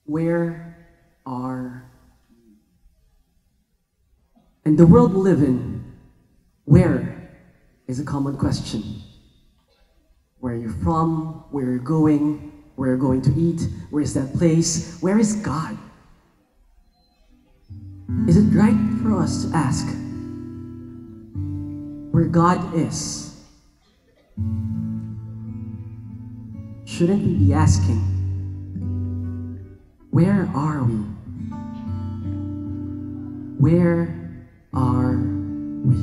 Where are in the world we live in, where is a common question. Where you're from, where you're going to eat, where is that place, where is God? Is it right for us to ask where God is? Shouldn't we be asking, where are we? Where are we?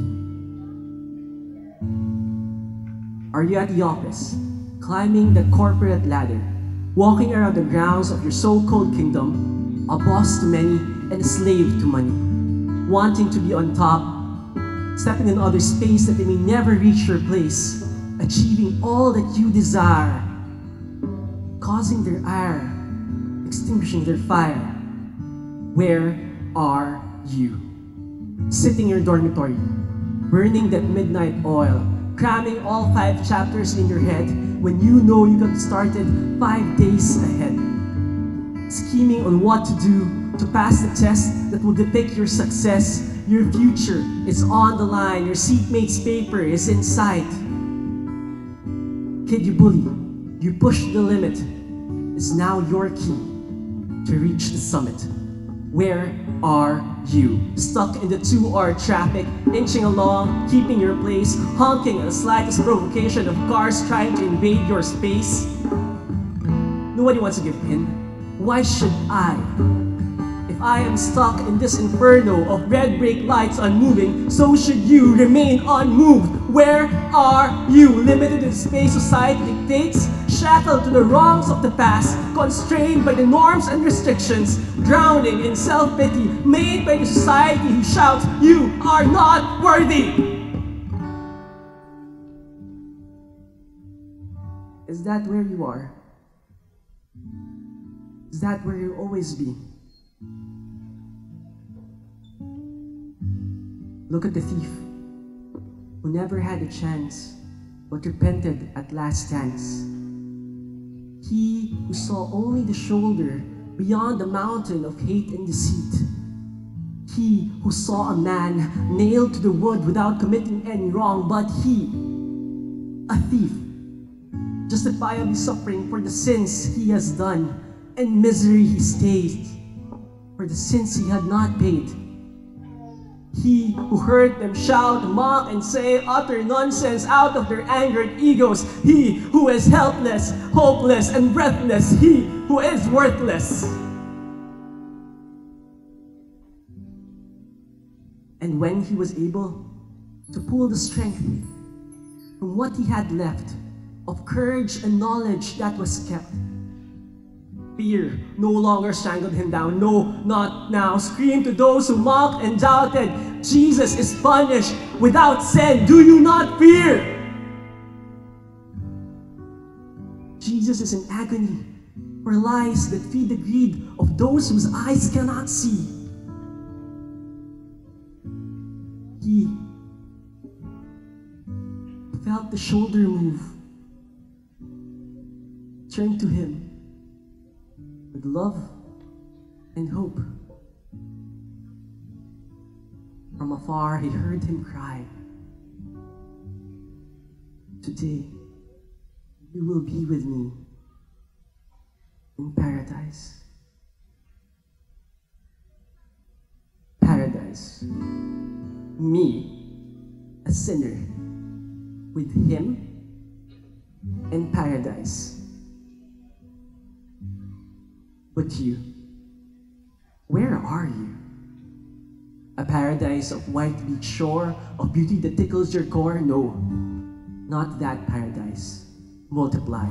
Are you at the office, climbing the corporate ladder, walking around the grounds of your so-called kingdom, a boss to many and a slave to money, wanting to be on top, stepping in others' space that they may never reach your place, achieving all that you desire, causing their ire, extinguishing their fire? Where are you? Sitting in your dormitory, burning that midnight oil, cramming all 5 chapters in your head when you know you got started 5 days ahead, scheming on what to do to pass the test that will depict your success. Your future is on the line, your seatmate's paper is in sight. Kid you bully, you push the limit, is now your key to reach the summit. Where are you? Stuck in the 2-hour traffic, inching along, keeping your place, honking at the slightest provocation of cars trying to invade your space. Nobody wants to give in. Why should I? If I am stuck in this inferno of red brake lights unmoving, so should you remain unmoved. Where are you? Limited in space society dictates, shackled to the wrongs of the past, constrained by the norms and restrictions, drowning in self-pity, made by the society who shouts, "You are not worthy!" Is that where you are? Is that where you'll always be? Look at the thief who never had a chance but repented at last stance. He who saw only the shoulder beyond the mountain of hate and deceit. He who saw a man nailed to the wood without committing any wrong, but he, a thief, justifiably suffering for the sins he has done, and misery he stays for the sins he had not paid. He who heard them shout, mock, and say utter nonsense out of their angered egos. He who is helpless, hopeless, and breathless. He who is worthless. And when he was able to pull the strength from what he had left of courage and knowledge that was kept, fear no longer strangled him down. No, not now. Scream to those who mocked and doubted. Jesus is punished without sin. Do you not fear? Jesus is in agony for lies that feed the greed of those whose eyes cannot see. He felt the shoulder move, turned to him with love and hope. From afar, he heard him cry, "Today, you will be with me in paradise." Paradise. Me, a sinner, with him in paradise. But you, where are you? A paradise of white beach shore, of beauty that tickles your core? No, not that paradise. Multiply.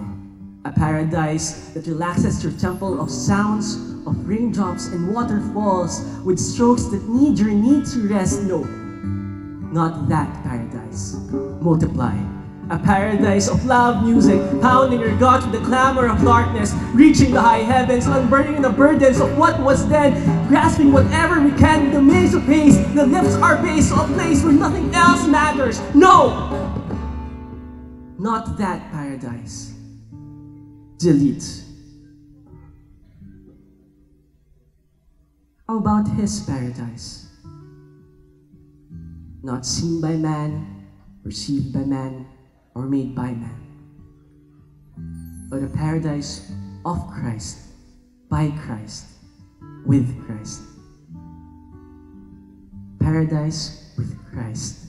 A paradise that relaxes your temple of sounds, of raindrops and waterfalls, with strokes that need your need to rest. No, not that paradise. Multiply. A paradise of loud music, pounding your gut with the clamor of darkness, reaching the high heavens, unburdening the burdens of what was then, grasping whatever we can with the maze of haste that lifts our base to a place where nothing else matters. No! Not that paradise. Delete. about His paradise? Not seen by man, perceived by man, or made by man, but a paradise of Christ, by Christ, with Christ. Paradise with Christ.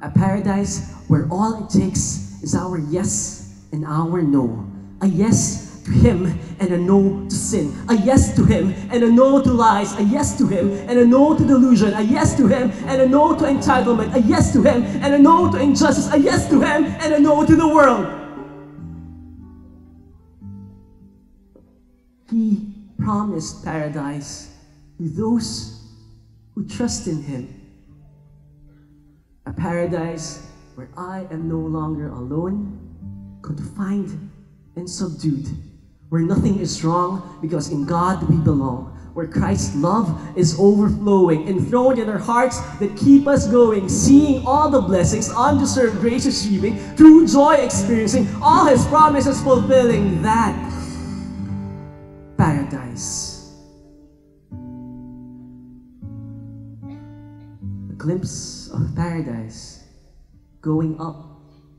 A paradise where all it takes is our yes and our no. A yes to Him and a no to sin. A yes to Him and a no to lies. A yes to Him and a no to delusion. A yes to Him and a no to entitlement. A yes to Him and a no to injustice. A yes to Him and a no to the world. He promised paradise to those who trust in Him. A paradise where I am no longer alone, confined and subdued, where nothing is wrong because in God we belong, where Christ's love is overflowing, enthroned in our hearts that keep us going, seeing all the blessings, undeserved grace receiving, true joy experiencing, all His promises fulfilling. That paradise. A glimpse of paradise, going up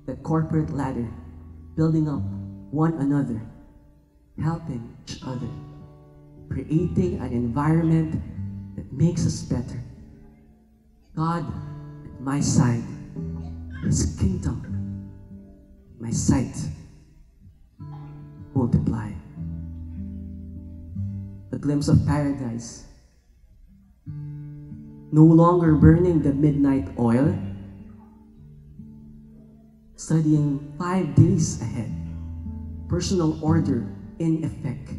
the corporate ladder, building up one another, helping each other, creating an environment that makes us better. God at my side, His kingdom, my sight, multiply. A glimpse of paradise, no longer burning the midnight oil, studying 5 days ahead, personal order in effect,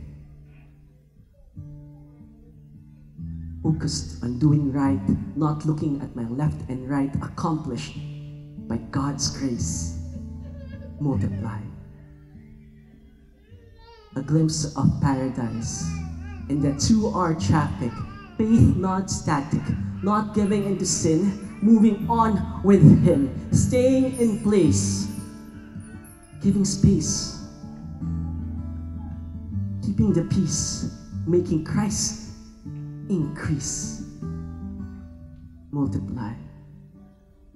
focused on doing right, not looking at my left and right, accomplished by God's grace, multiply. A glimpse of paradise in the 2-hour traffic, faith not static, not giving into sin, moving on with Him, staying in place, giving space, keeping the peace, making Christ increase, multiply.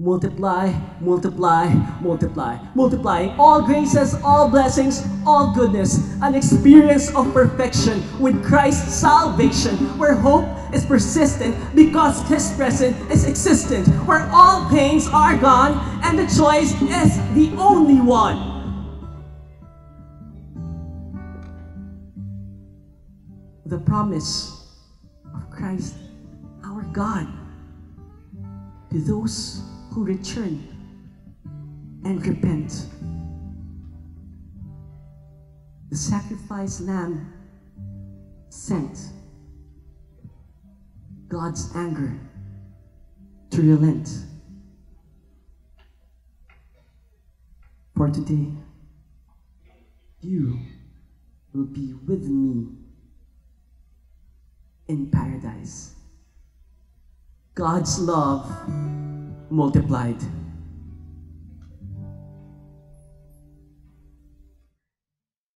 Multiply, multiply, multiply. Multiplying all graces, all blessings, all goodness. An experience of perfection with Christ's salvation, where hope is persistent because His presence is existent, where all pains are gone and the choice is the only one. The promise of Christ, our God, to those who return and repent. The sacrificed lamb sent God's anger to relent. For today, you will be with me in paradise. God's love multiplied.